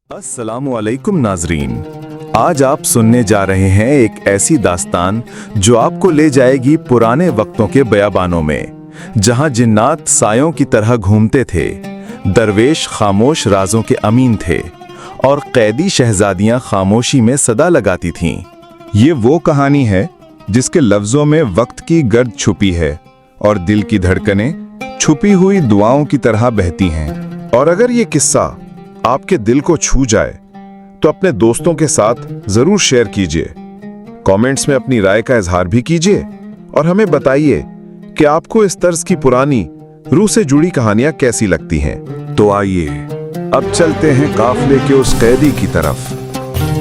السلام علیکم ناظرین، آج آپ سننے جا رہے ہیں ایک ایسی داستان جو آپ کو لے جائے گی پرانے وقتوں کے بیابانوں میں، جہاں جنات سایوں کی طرح گھومتے تھے، درویش خاموش رازوں کے امین تھے اور قیدی شہزادیاں خاموشی میں صدا لگاتی تھیں۔ یہ وہ کہانی ہے جس کے لفظوں میں وقت کی گرد چھپی ہے اور دل کی دھڑکنیں چھپی ہوئی دعاؤں کی طرح بہتی ہیں۔ اور اگر یہ قصہ آپ کے دل کو چھو جائے تو اپنے دوستوں کے ساتھ ضرور شیئر کیجیے، کامنٹس میں اپنی رائے کا اظہار بھی کیجیے اور ہمیں بتائیے کہ آپ کو اس طرز کی پرانی روح سے جڑی کہانیاں کیسی لگتی ہیں۔ تو آئیے اب چلتے ہیں قافلے کے اس قیدی کی طرف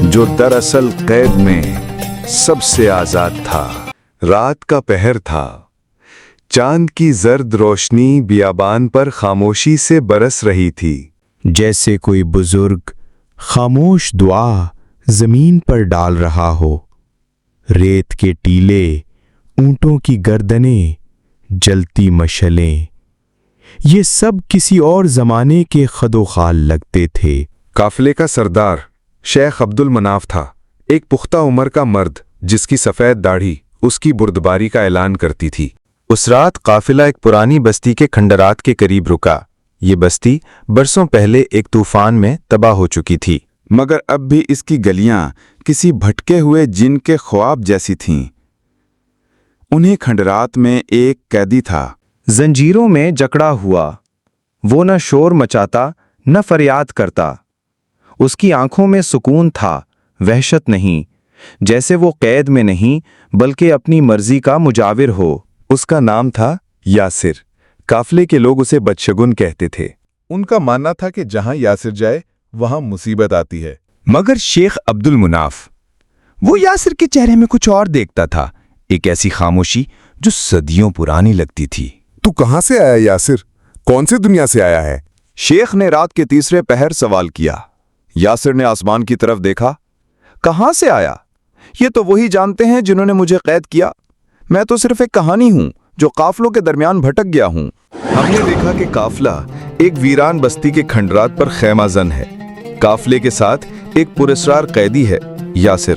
جو دراصل قید میں سب سے آزاد تھا۔ رات کا پہر تھا، چاند کی زرد روشنی بیابان پر خاموشی سے برس رہی تھی، جیسے کوئی بزرگ خاموش دعا زمین پر ڈال رہا ہو۔ ریت کے ٹیلے، اونٹوں کی گردنیں، جلتی مشعلیں، یہ سب کسی اور زمانے کے خد و خال لگتے تھے۔ قافلے کا سردار شیخ عبد المناف تھا، ایک پختہ عمر کا مرد جس کی سفید داڑھی اس کی بردباری کا اعلان کرتی تھی۔ اس رات قافلہ ایک پرانی بستی کے کھنڈرات کے قریب رکا۔ یہ بستی برسوں پہلے ایک طوفان میں تباہ ہو چکی تھی، مگر اب بھی اس کی گلیاں کسی بھٹکے ہوئے جن کے خواب جیسی تھیں۔ انہیں کھنڈرات میں ایک قیدی تھا، زنجیروں میں جکڑا ہوا۔ وہ نہ شور مچاتا نہ فریاد کرتا۔ اس کی آنکھوں میں سکون تھا، وحشت نہیں، جیسے وہ قید میں نہیں بلکہ اپنی مرضی کا مجاور ہو۔ اس کا نام تھا یاسر۔ قافلے کے لوگ اسے بدشگن کہتے تھے، ان کا ماننا تھا کہ جہاں یاسر جائے وہاں مصیبت آتی ہے۔ مگر شیخ عبد المناف وہ یاسر کے چہرے میں کچھ اور دیکھتا تھا، ایک ایسی خاموشی جو صدیوں پرانی لگتی تھی۔ تو کہاں سے آیا یاسر؟ کون سی دنیا سے آیا ہے؟ شیخ نے رات کے تیسرے پہر سوال کیا۔ یاسر نے آسمان کی طرف دیکھا۔ کہاں سے آیا؟ یہ تو وہی جانتے ہیں جنہوں نے مجھے قید کیا۔ میں تو صرف ایک کہانی ہوں جو قافلوں کے درمیان بھٹک گیا ہوں۔ ہم نے دیکھا کہ قافلہ ایک ویران بستی کے کھنڈرات پر خیمہ زن ہے۔ قافلے کے ساتھ ایک پراسرار قیدی ہے، یاسر۔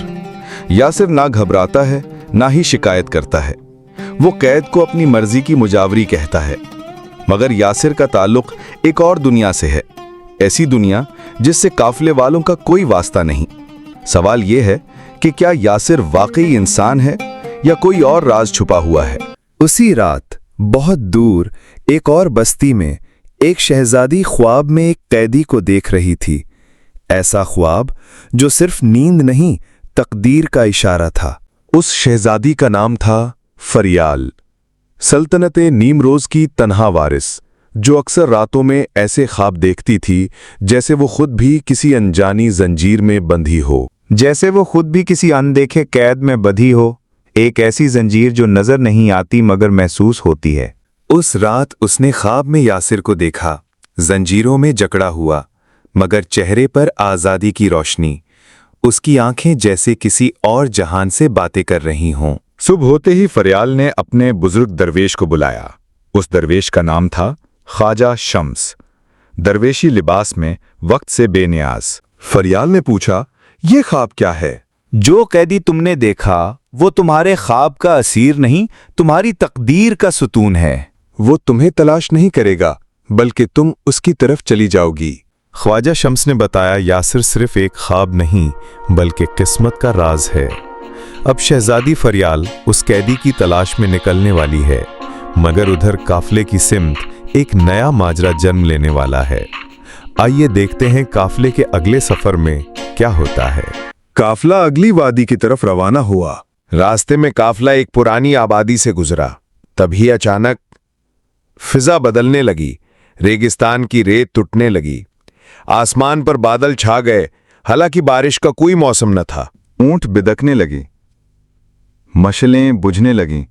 یاسر نہ گھبراتا ہے نہ ہی شکایت کرتا ہے، وہ قید کو اپنی مرضی کی مجاوری کہتا ہے۔ مگر یاسر کا تعلق ایک اور دنیا سے ہے، ایسی دنیا جس سے قافلے والوں کا کوئی واسطہ نہیں۔ سوال یہ ہے کہ کیا یاسر واقعی انسان ہے یا کوئی اور راز چھپا ہوا ہے؟ اسی رات بہت دور ایک اور بستی میں ایک شہزادی خواب میں ایک قیدی کو دیکھ رہی تھی، ایسا خواب جو صرف نیند نہیں تقدیر کا اشارہ تھا۔ اس شہزادی کا نام تھا فریال، سلطنت نیمروز کی تنہا وارث، جو اکثر راتوں میں ایسے خواب دیکھتی تھی جیسے وہ خود بھی کسی انجانی زنجیر میں بندھی ہو۔ جیسے وہ خود بھی کسی اندیکھے قید میں بندھی ہو، ایک ایسی زنجیر جو نظر نہیں آتی مگر محسوس ہوتی ہے۔ اس رات اس نے خواب میں یاسر کو دیکھا، زنجیروں میں جکڑا ہوا مگر چہرے پر آزادی کی روشنی، اس کی آنکھیں جیسے کسی اور جہان سے باتیں کر رہی ہوں۔ صبح ہوتے ہی فریال نے اپنے بزرگ درویش کو بلایا۔ اس درویش کا نام تھا خواجہ شمس، درویشی لباس میں وقت سے بے نیاز۔ فریال نے پوچھا، یہ خواب کیا ہے؟ جو قیدی تم نے دیکھا وہ تمہارے خواب کا اسیر نہیں، تمہاری تقدیر کا ستون ہے۔ وہ تمہیں تلاش نہیں کرے گا بلکہ تم اس کی طرف چلی جاؤ گی۔ خواجہ شمس نے بتایا، یاسر صرف ایک خواب نہیں بلکہ قسمت کا راز ہے۔ اب شہزادی فریال اس قیدی کی تلاش میں نکلنے والی ہے، مگر ادھر قافلے کی سمت ایک نیا ماجرا جنم لینے والا ہے۔ آئیے دیکھتے ہیں قافلے کے اگلے سفر میں کیا ہوتا ہے۔ قافلہ اگلی وادی کی طرف روانہ ہوا۔ راستے میں قافلہ ایک پرانی آبادی سے گزرا، تبھی اچانک فضا بدلنے لگی، ریگستان کی ریت ٹوٹنے لگی، آسمان پر بادل چھا گئے، حالانکہ بارش کا کوئی موسم نہ تھا۔ اونٹ بدکنے لگی، مشلیں بجھنے لگیں،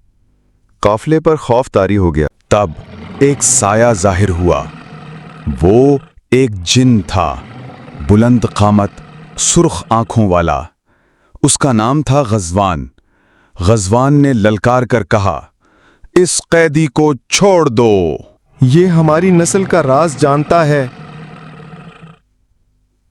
قافلے پر خوف طاری ہو گیا۔ تب ایک سایہ ظاہر ہوا، وہ ایک جن تھا، بلند قامت، سرخ آنکھوں والا۔ اس کا نام تھا غزوان۔ غزوان نے للکار کر کہا، اس قیدی کو چھوڑ دو، یہ ہماری نسل کا راز جانتا ہے۔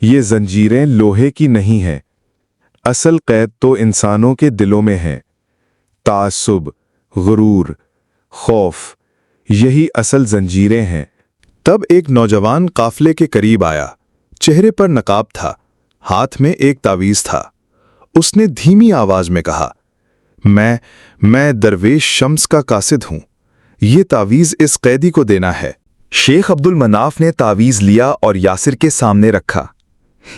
یہ زنجیریں لوہے کی نہیں ہیں، اصل قید تو انسانوں کے دلوں میں ہے۔ تعصب، غرور، خوف، یہی اصل زنجیریں ہیں۔ تب ایک نوجوان قافلے کے قریب آیا، چہرے پر نقاب تھا، ہاتھ میں ایک تعویذ تھا۔ اس نے دھیمی آواز میں کہا، میں درویش شمس کا قاصد ہوں، یہ تعویذ اس قیدی کو دینا ہے۔ شیخ عبد المناف نے تعویذ لیا اور یاسر کے سامنے رکھا۔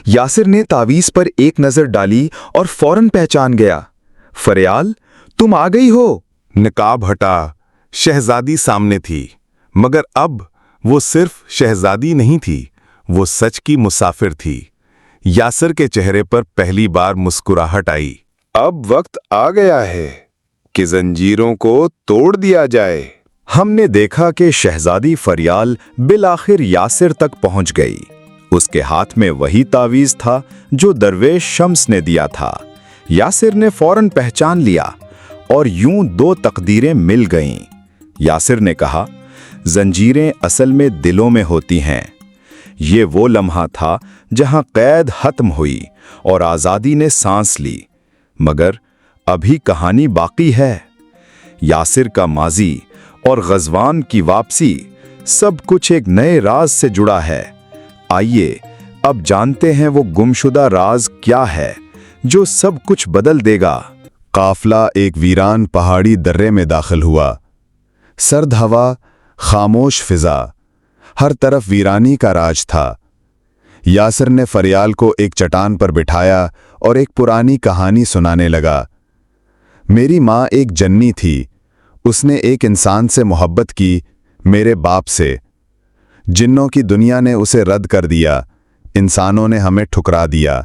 یاسر نے تعویذ پر ایک نظر ڈالی اور فوراً پہچان گیا۔ فریال، تم آ گئی ہو؟ نقاب ہٹا، شہزادی سامنے تھی، مگر اب وہ صرف شہزادی نہیں تھی، وہ سچ کی مسافر تھی۔ یاسر کے چہرے پر پہلی بار مسکراہٹ آئی۔ اب وقت آ گیا ہے کہ زنجیروں کو توڑ دیا جائے۔ ہم نے دیکھا کہ شہزادی فریال بالآخر یاسر تک پہنچ گئی۔ اس کے ہاتھ میں وہی تعویذ تھا جو درویش شمس نے دیا تھا۔ یاسر نے فوراً پہچان لیا اور یوں دو تقدیریں مل گئیں۔ یاسر نے کہا، زنجیریں اصل میں دلوں میں ہوتی ہیں۔ یہ وہ لمحہ تھا جہاں قید ختم ہوئی اور آزادی نے سانس لی، مگر ابھی کہانی باقی ہے۔ یاسر کا ماضی اور غزوان کی واپسی، سب کچھ ایک نئے راز سے جڑا ہے۔ آئیے اب جانتے ہیں وہ گمشدہ راز کیا ہے جو سب کچھ بدل دے گا۔ قافلہ ایک ویران پہاڑی درے میں داخل ہوا۔ سرد ہوا، خاموش فضا، ہر طرف ویرانی کا راج تھا۔ یاسر نے فریال کو ایک چٹان پر بٹھایا اور ایک پرانی کہانی سنانے لگا۔ میری ماں ایک جنی تھی، اس نے ایک انسان سے محبت کی، میرے باپ سے۔ جنوں کی دنیا نے اسے رد کر دیا، انسانوں نے ہمیں ٹھکرا دیا۔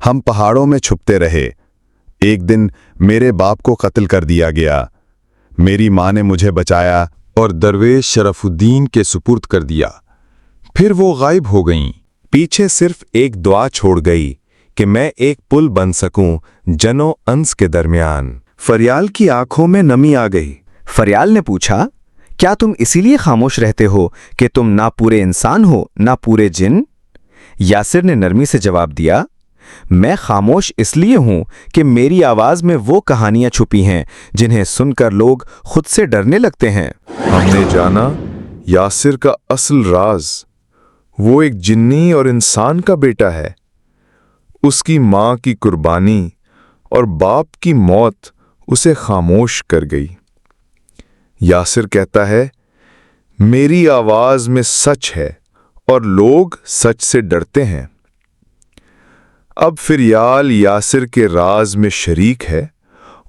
ہم پہاڑوں میں چھپتے رہے۔ ایک دن میرے باپ کو قتل کر دیا گیا۔ میری ماں نے مجھے بچایا اور درویش شرف الدین کے سپرد کر دیا۔ پھر وہ غائب ہو گئیں۔ پیچھے صرف ایک دعا چھوڑ گئی کہ میں ایک پل بن سکوں جنوں انس کے درمیان۔ فریال کی آنکھوں میں نمی آ گئی۔ فریال نے پوچھا، کیا تم اسی لیے خاموش رہتے ہو کہ تم نہ پورے انسان ہو نہ پورے جن؟ یاسر نے نرمی سے جواب دیا، میں خاموش اس لیے ہوں کہ میری آواز میں وہ کہانیاں چھپی ہیں جنہیں سن کر لوگ خود سے ڈرنے لگتے ہیں۔ ہم نے جانا یاسر کا اصل راز۔ وہ ایک جنی اور انسان کا بیٹا ہے۔ اس کی ماں کی قربانی اور باپ کی موت اسے خاموش کر گئی۔ یاسر کہتا ہے، میری آواز میں سچ ہے اور لوگ سچ سے ڈرتے ہیں۔ اب فریال یاسر کے راز میں شریک ہے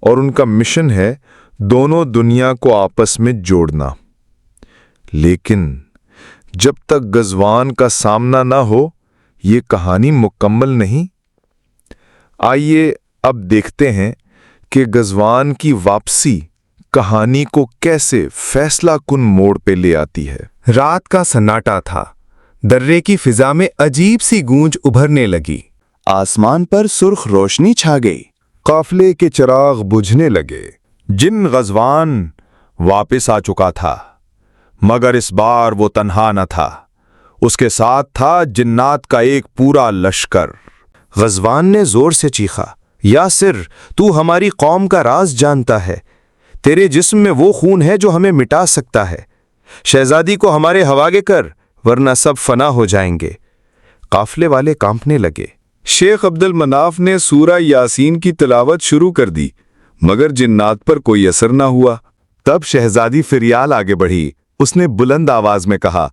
اور ان کا مشن ہے دونوں دنیا کو آپس میں جوڑنا۔ لیکن جب تک غزوان کا سامنا نہ ہو، یہ کہانی مکمل نہیں۔ آئیے اب دیکھتے ہیں کہ غزوان کی واپسی کہانی کو کیسے فیصلہ کن موڑ پہ لے آتی ہے۔ رات کا سناٹا تھا، درے کی فضا میں عجیب سی گونج ابھرنے لگی۔ آسمان پر سرخ روشنی چھا گئی۔ قافلے کے چراغ بجھنے لگے۔ جن غزوان واپس آ چکا تھا، مگر اس بار وہ تنہا نہ تھا، اس کے ساتھ تھا جنات کا ایک پورا لشکر۔ غزوان نے زور سے چیخا، یاسر، تو ہماری قوم کا راز جانتا ہے، تیرے جسم میں وہ خون ہے جو ہمیں مٹا سکتا ہے، شہزادی کو ہمارے حوالے کر ورنہ سب فنا ہو جائیں گے۔ قافلے والے کانپنے لگے۔ شیخ عبد المناف نے سورہ یاسین کی تلاوت شروع کر دی، مگر جنات پر کوئی اثر نہ ہوا۔ تب شہزادی فریال آگے بڑھی۔ اس نے بلند آواز میں کہا،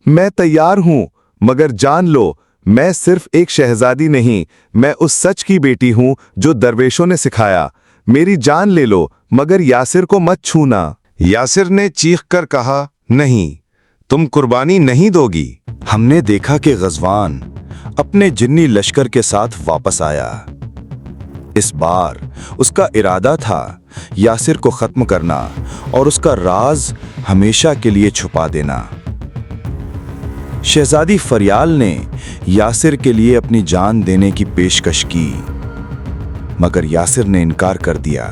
میں تیار ہوں، مگر جان لو میں صرف ایک شہزادی نہیں، میں اس سچ کی بیٹی ہوں جو درویشوں نے سکھایا۔ میری جان لے لو مگر یاسر کو مت چھونا۔ یاسر نے چیخ کر کہا، نہیں، تم قربانی نہیں دو گی۔ ہم نے دیکھا کہ غزوان اپنے جنی لشکر کے ساتھ واپس آیا۔ اس بار اس کا ارادہ تھا یاسر کو ختم کرنا اور اس کا راز ہمیشہ کے لیے چھپا دینا۔ شہزادی فریال نے یاسر کے لیے اپنی جان دینے کی پیشکش کی، مگر یاسر نے انکار کر دیا۔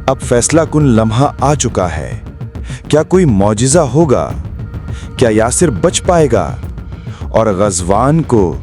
اب فیصلہ کن لمحہ آ چکا ہے۔ کیا کوئی معجزہ ہوگا؟ کیا یاسر بچ پائے گا اور غزوان کو